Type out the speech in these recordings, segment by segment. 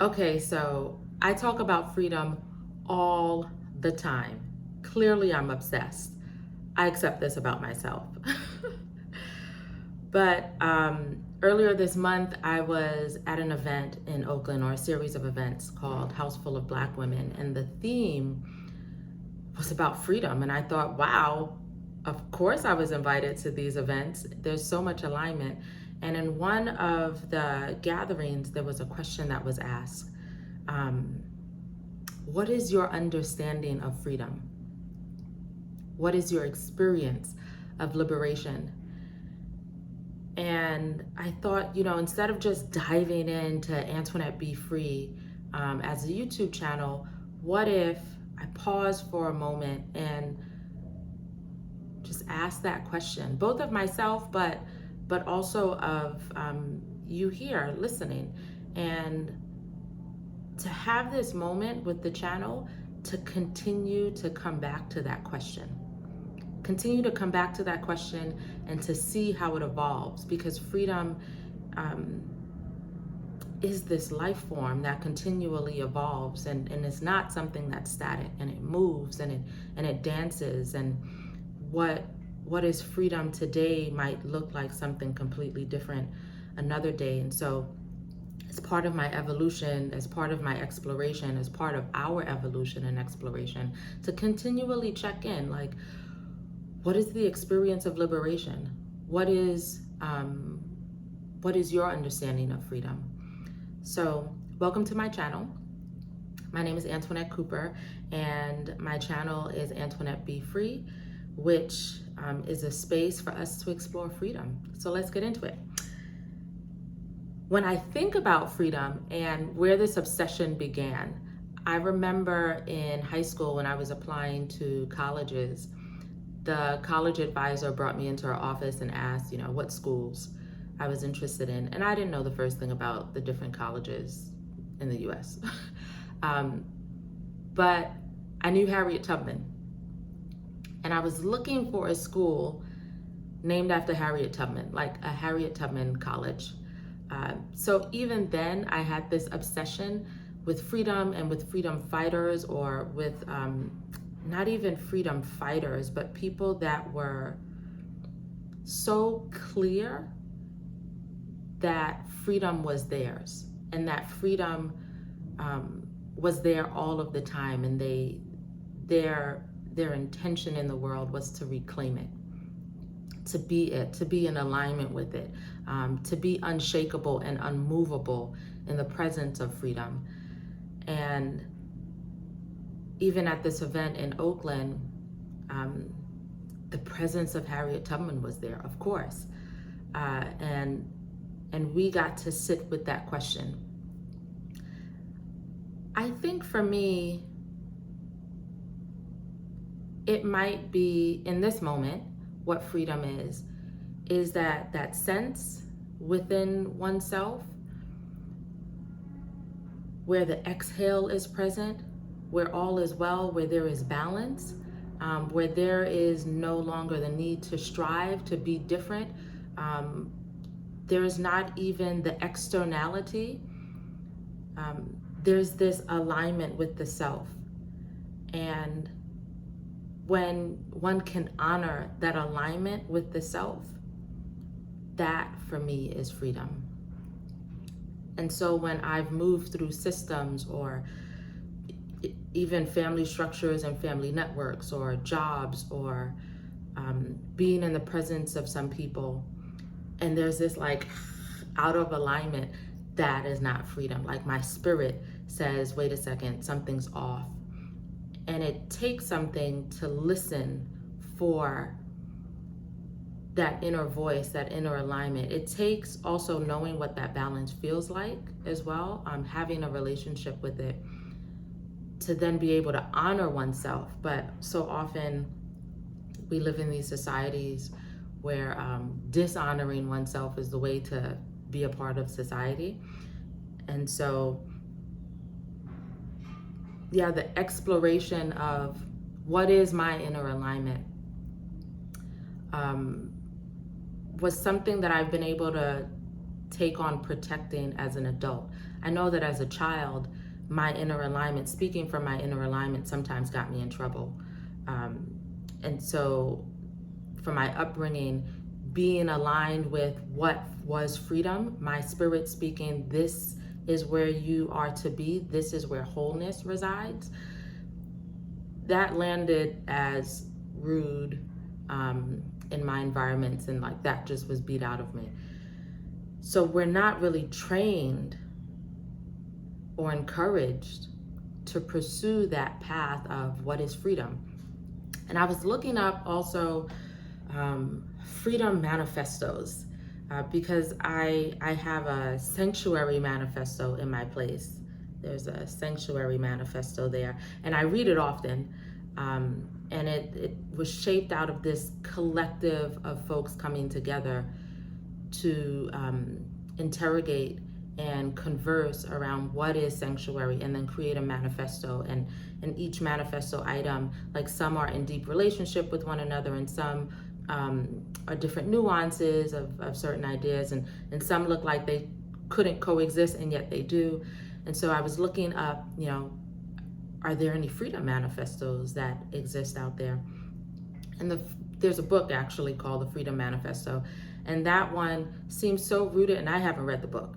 Okay, so I talk about freedom all the time. Clearly, I'm obsessed. I accept this about myself. But earlier this month, I was at an event in Oakland, or a series of events called House Full of Black Women, and the theme was about freedom. And I thought, wow, of course I was invited to these events. There's so much alignment. And in one of the gatherings, there was a question that was asked. Um, what is your understanding of freedom? What is your experience of liberation? And I thought, instead of just diving into Antoinette Be Free as a YouTube channel, what if I pause for a moment and just ask that question, both of myself, but also of you here listening, and to have this moment with the channel to continue to come back to that question. Continue to come back to that question and to see how it evolves, because freedom is this life form that continually evolves, and it's not something that's static, and it moves and it dances, and what is freedom today might look like something completely different another day. And so as part of my evolution, as part of my exploration, as part of our evolution and exploration, to continually check in, like, what is the experience of liberation? What is your understanding of freedom? So welcome to my channel. My name is Antoinette Cooper, and my channel is Antoinette Be Free, which is a space for us to explore freedom. So let's get into it. When I think about freedom and where this obsession began, I remember in high school when I was applying to colleges, the college advisor brought me into her office and asked, what schools I was interested in. And I didn't know the first thing about the different colleges in the US. But I knew Harriet Tubman. And I was looking for a school named after Harriet Tubman, like a Harriet Tubman College. So even then, I had this obsession with freedom and with freedom fighters, or with not even freedom fighters, but people that were so clear that freedom was theirs, and that freedom was there all of the time, and their intention in the world was to reclaim it, to be in alignment with it, to be unshakable and unmovable in the presence of freedom. And even at this event in Oakland, the presence of Harriet Tubman was there, of course. And we got to sit with that question. I think for me, it might be, in this moment, what freedom is that sense within oneself where the exhale is present, where all is well, where there is balance, where there is no longer the need to strive to be different. There is not even the externality. There's this alignment with the self. And when one can honor that alignment with the self, that for me is freedom. And so when I've moved through systems, or even family structures and family networks, or jobs, or being in the presence of some people, and there's this like out of alignment, that is not freedom. Like my spirit says, wait a second, something's off. And it takes something to listen for that inner voice, that inner alignment. It takes also knowing what that balance feels like as well, having a relationship with it, to then be able to honor oneself. But so often we live in these societies where dishonoring oneself is the way to be a part of society. And so, yeah, the exploration of what is my inner alignment was something that I've been able to take on protecting as an adult. I know that as a child, my inner alignment, speaking from my inner alignment, sometimes got me in trouble. And so for my upbringing, being aligned with what was freedom, my spirit speaking, this is where you are to be, this is where wholeness resides, that landed as rude in my environments, and like that just was beat out of me. So we're not really trained or encouraged to pursue that path of what is freedom. And I was looking up also freedom manifestos because I have a sanctuary manifesto in my place. There's a sanctuary manifesto there, and I read it often. And it was shaped out of this collective of folks coming together to interrogate and converse around what is sanctuary, and then create a manifesto. And each manifesto item, like some are in deep relationship with one another, and some are different nuances of certain ideas, and some look like they couldn't coexist, and yet they do. And so I was looking up, are there any freedom manifestos that exist out there? And there's a book actually called The Freedom Manifesto. And that one seems so rooted, and I haven't read the book,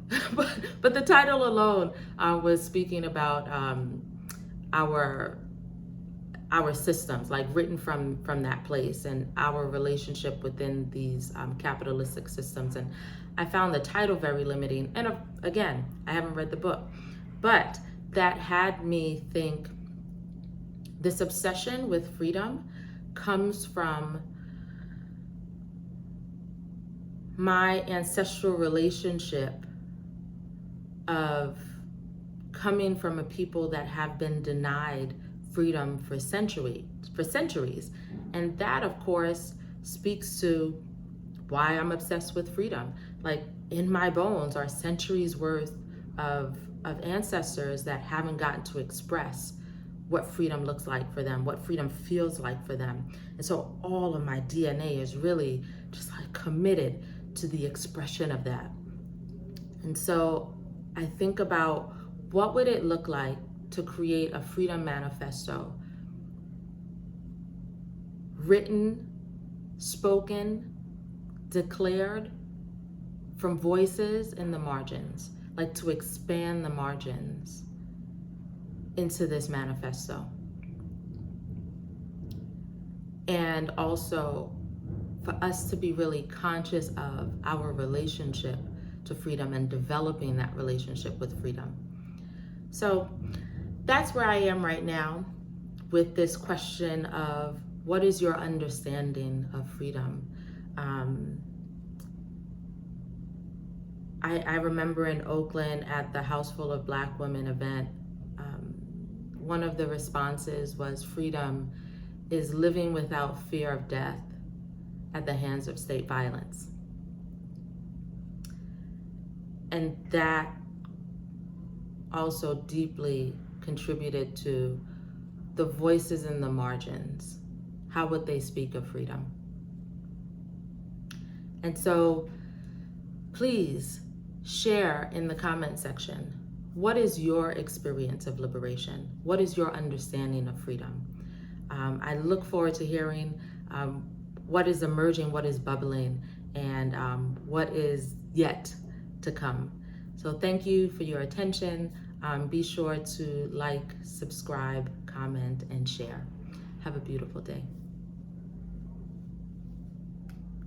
but the title alone was speaking about our systems, like written from that place, and our relationship within these capitalistic systems. And I found the title very limiting. And again, I haven't read the book, but that had me think this obsession with freedom comes from my ancestral relationship of coming from a people that have been denied freedom for centuries. And that, of course, speaks to why I'm obsessed with freedom. Like, in my bones are centuries worth of ancestors that haven't gotten to express what freedom looks like for them, what freedom feels like for them. And so all of my DNA is really just like committed to the expression of that. And so I think about, what would it look like to create a freedom manifesto, written, spoken, declared from voices in the margins, like to expand the margins into this manifesto. And also for us to be really conscious of our relationship to freedom and developing that relationship with freedom. So that's where I am right now with this question of, what is your understanding of freedom? I remember in Oakland at the House Full of Black Women event, one of the responses was, freedom is living without fear of death at the hands of state violence. And that also deeply contributed to the voices in the margins. How would they speak of freedom? And so please share in the comment section, what is your experience of liberation? What is your understanding of freedom? I look forward to hearing what is emerging, what is bubbling, and what is yet to come. So thank you for your attention. Be sure to like, subscribe, comment, and share. Have a beautiful day.